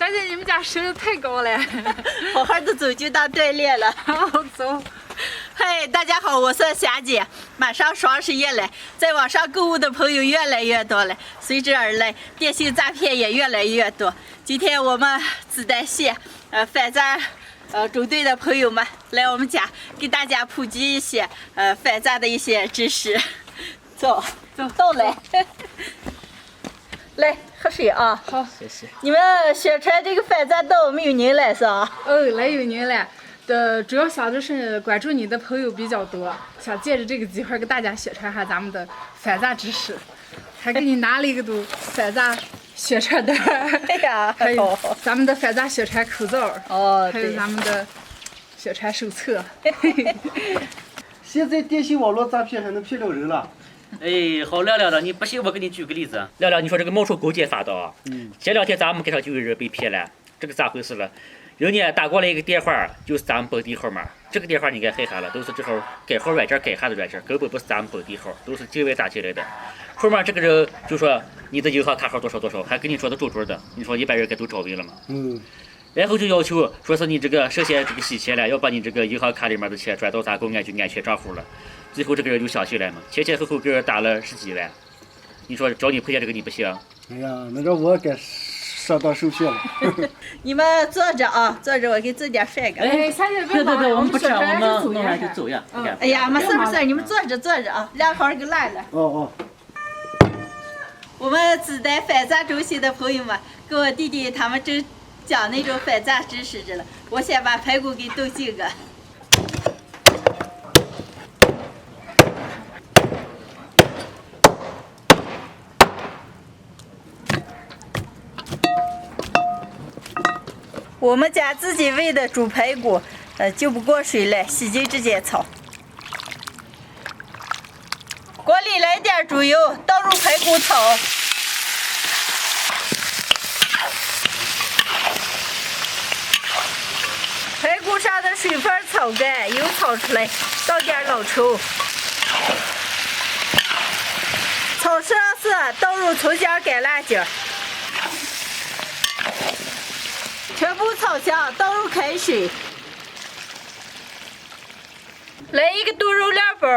小姐，你们家收入太高了，好好的走就当锻炼了。好走。嗨，大家好，我是霞姐。马上双十一了，在网上购物的朋友越来越多了，随之而来，电信诈骗也越来越多。今天我们子丹县反诈中队的朋友们来我们家，给大家普及一些反诈的一些知识。走，到来，来喝水啊！好，谢谢。你们宣传这个反诈到我们有人来是吧？来有您了。主要想就是关注你的朋友比较多，想借着这个机会给大家宣传下咱们的反诈知识，还给你拿了一个都反诈宣传单，哎呀，还有咱们的反诈宣传口罩，还有对咱们的宣传手册。现在电信网络诈骗还能骗到人了。哎，好亮亮的，你不信我给你举个例子。亮亮，你说这个冒充勾结发的啊？前2天咱们街上就有人被骗了，这个咋回事了？人家打过来一个电话，就是咱们本地号码。这个电话你该害下了，都是这号改号软件改下的软件，根本不是咱们本地号，都是境外打进来的。后面这个人就说你的银行卡号多少多少，还跟你说的准准的。你说一般人该都招伪了吗？然后就要求说是你这个涉嫌这个洗钱了，要把你这个银行卡里面的钱转到咱公安局安全账户了。最后这个人就相信了嘛，前前后后给人打了10几万。你说找你赔钱这个你不行？哎呀，那我该上当受骗了。你们坐着啊，坐着，我给做点饭干。哎，下去别忙，我们不吃，我们走弄完就走呀。哎呀，没事，你们坐着啊，两号给来了。哦。我们子丹反诈中心的朋友们，跟我弟弟他们正讲那种反诈知识着了。我先把排骨给冻净个。我们家自己喂的猪排骨，就不过水了，洗净直接炒。锅里来点猪油，倒入排骨炒。排骨上的水分炒干，油炒出来，倒点老抽。炒上色，倒入葱姜干辣椒。全部炒香，倒入开水，来一个炖肉料包，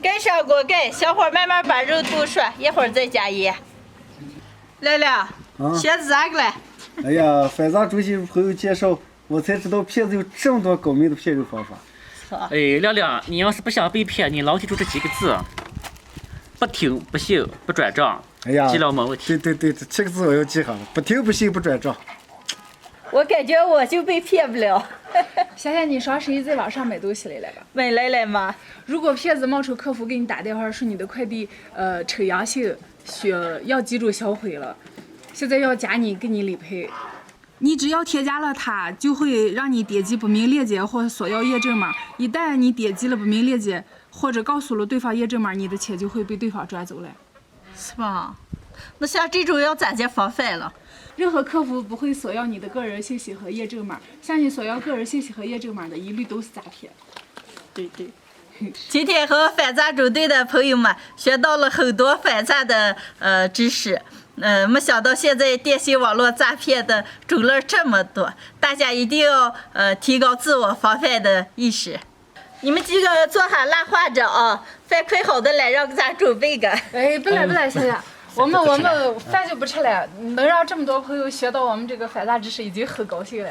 盖上锅盖，小火慢慢把肉炖熟，一会儿再加盐。亮亮，学的咋个了？哎呀，反诈中心朋友介绍，我才知道骗子有这么多高明的骗人方法。哎，亮亮，你要是不想被骗，你牢记住这几个字：不听、不信、不转账。哎呀，记了没问题。对，这7个字我要记下了，不听不信不转账。我感觉我就被骗不了。霞霞，你双十一在网上买东西来了吧？买来了吗？如果骗子冒充客服给你打电话说你的快递呈阳性，需要几种销毁了，现在要加你给你理赔。你只要添加了他，就会让你点击不明链接或索要验证码。一旦你点击了不明链接或者告诉了对方验证码，你的钱就会被对方转走了。是吧？那像这种要咋接防范了？任何客服不会索要你的个人信息和验证码，向你索要个人信息和验证码的，一律都是诈骗。对。今天和反诈中队的朋友们学到了很多反诈的知识。没想到现在电信网络诈骗的种类这么多，大家一定要提高自我防范的意识。你们几个坐下拉话着啊，饭快好的了，让咱准备个。哎，不来，霞霞。我们饭就不吃了，能让这么多朋友学到我们这个反诈知识，已经很高兴了。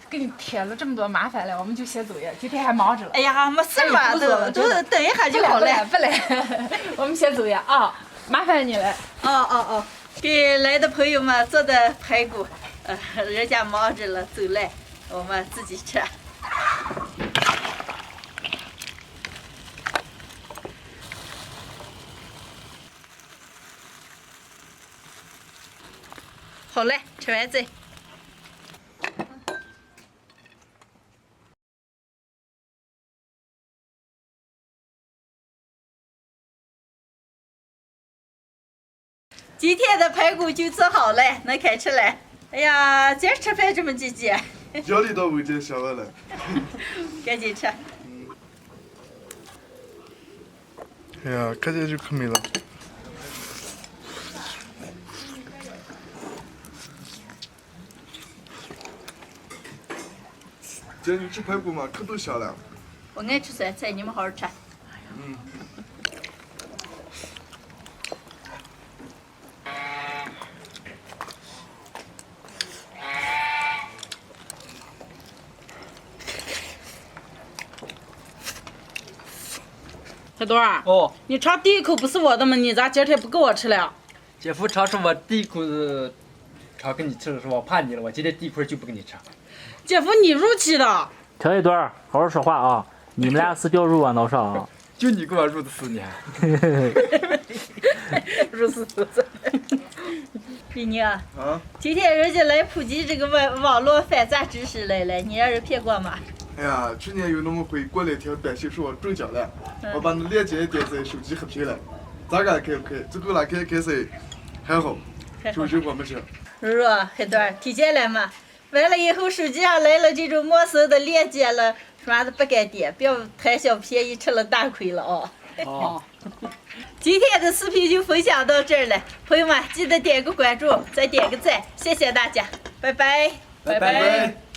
给你添了这么多麻烦了，我们就先走呀。今天还忙着了。哎呀，没事嘛，都等一下就好了。不来，我们先走呀啊！麻烦你了。哦，给来的朋友们做的排骨，人家忙着了，走了，我们自己吃。好嘞，吃完再。今天的排骨就做好了，能开吃了。哎呀，今儿吃饭这么积极。家里倒味见想完了。赶紧吃。哎呀，看起来就可美了。今天你吃排骨吗？可都香了。我爱吃酸菜，你们好好吃。小多儿，哦，你尝第一口不是我的吗？你咋今天不给我吃了？姐夫尝是我第一口子尝给你吃的时候，我怕你了，我今天第一口就不给你吃。姐夫，你入气的。小一堆儿，好好说话啊！你们俩是掉入我脑上啊！就你给我入的4年。入死死死。李宁啊，啊？今天人家来普及这个网络反诈知识来了，你让人骗过吗？哎呀，去年有那么回，过两天短信说我中奖了，我把那链接点在手机黑屏了，咋个开不开？这够了开噻，还好，手机过不去。如如，海段提前来嘛，完了以后手机上来了这种陌生的链接了，什么都不敢点，别贪小便宜吃了大亏了哦。哦。今天的视频就分享到这儿了，朋友们记得点个关注，再点个赞，谢谢大家，拜拜。拜拜拜。